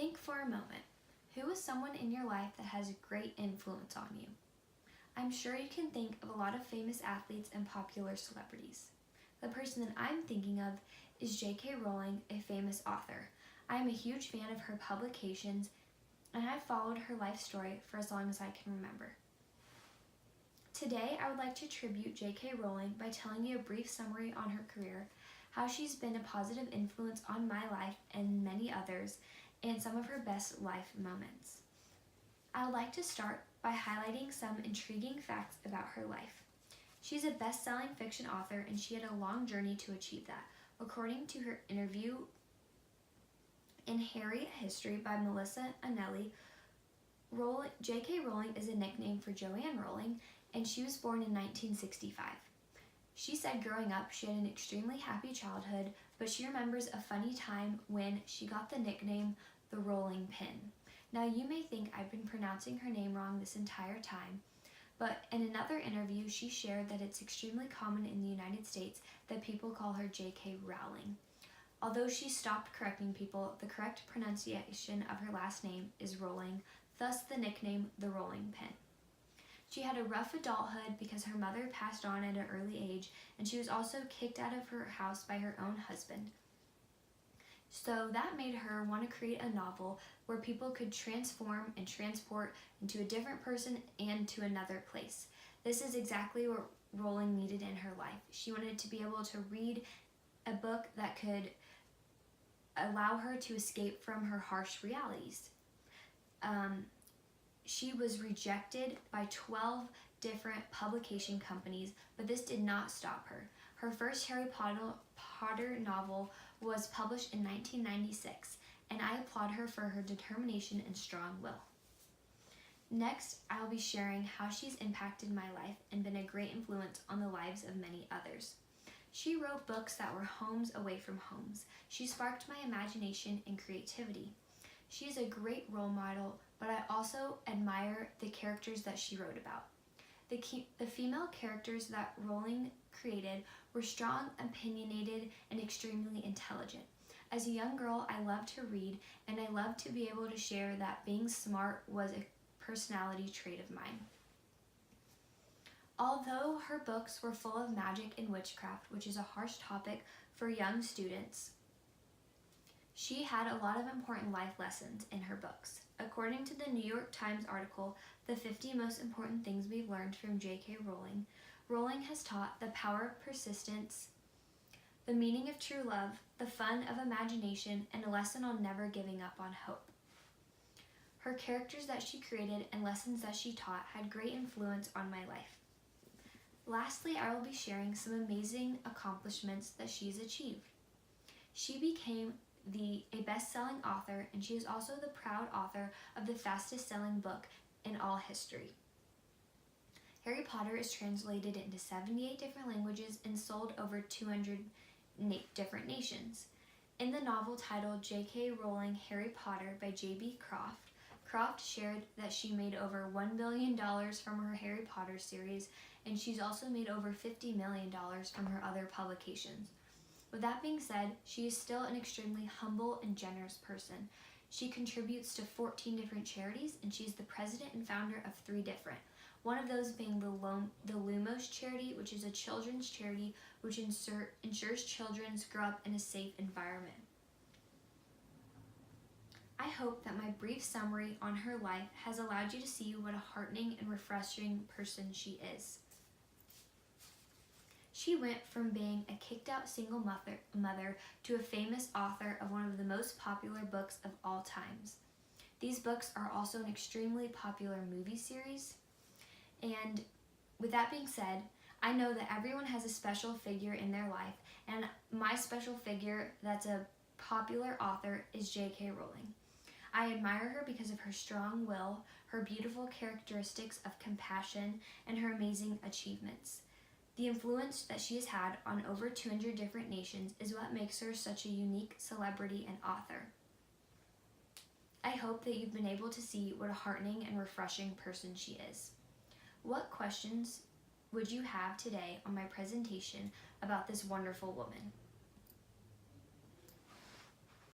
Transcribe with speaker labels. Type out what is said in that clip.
Speaker 1: Think for a moment. Who is someone in your life that has a great influence on you? I'm sure you can think of a lot of famous athletes and popular celebrities. The person that I'm thinking of is J.K. Rowling, a famous author. I am a huge fan of her publications, and I've followed her life story for as long as I can remember. Today, I would like to tribute J.K. Rowling by telling you a brief summary on her career, how she's been a positive influence on my life and many others, and some of her best life moments. I would like to start by highlighting some intriguing facts about her life. She's a best-selling fiction author, and she had a long journey to achieve that. According to her interview in Harriet History by Melissa Anelli, J.K. Rowling is a nickname for Joanne Rowling, and she was born in 1965. She said growing up, she had an extremely happy childhood, but she remembers a funny time when she got the nickname the Rolling Pin. Now, you may think I've been pronouncing her name wrong this entire time, but in another interview, she shared that it's extremely common in the United States that people call her J.K. Rowling. Although she stopped correcting people, the correct pronunciation of her last name is Rowling, thus the nickname the Rolling Pin. She had a rough adulthood because her mother passed on at an early age, and she was also kicked out of her house by her own husband. So that made her want to create a novel where people could transform and transport into a different person and to another place. This is exactly what Rowling needed in her life. She wanted to be able to read a book that could allow her to escape from her harsh realities. She was rejected by 12 different publication companies, but this did not stop her. Her first Harry Potter novel was published in 1996, and I applaud her for her determination and strong will. Next, I'll be sharing how she's impacted my life and been a great influence on the lives of many others. She wrote books that were homes away from homes. She sparked my imagination and creativity. She is a great role model, but I also admire the characters that she wrote about. The female characters that Rowling created were strong, opinionated, and extremely intelligent. As a young girl, I loved to read, and I loved to be able to share that being smart was a personality trait of mine. Although her books were full of magic and witchcraft, which is a harsh topic for young students, she had a lot of important life lessons in her books. According to the New York Times article, The 50 Most Important Things We've Learned from J.K. Rowling, Rowling has taught the power of persistence, the meaning of true love, the fun of imagination, and a lesson on never giving up on hope. Her characters that she created and lessons that she taught had great influence on my life. Lastly, I will be sharing some amazing accomplishments that she's achieved. She became a best-selling author, and she is also the proud author of the fastest-selling book in all history. Harry Potter is translated into 78 different languages and sold over 200 different nations. In the novel titled J.K. Rowling Harry Potter by J.B. Croft, Croft shared that she made over $1 billion from her Harry Potter series, and she's also made over $50 million from her other publications. With that being said, she is still an extremely humble and generous person. She contributes to 14 different charities, and she's the president and founder of 3 different. One of those being the Lumos charity, which is a children's charity which ensures children grow up in a safe environment. I hope that my brief summary on her life has allowed you to see what a heartening and refreshing person she is. She went from being a kicked-out single mother to a famous author of one of the most popular books of all times. These books are also an extremely popular movie series. And with that being said, I know that everyone has a special figure in their life, and my special figure that's a popular author is J.K. Rowling. I admire her because of her strong will, her beautiful characteristics of compassion, and her amazing achievements. The influence that she has had on over 200 different nations is what makes her such a unique celebrity and author. I hope that you've been able to see what a heartening and refreshing person she is. What questions would you have today on my presentation about this wonderful woman?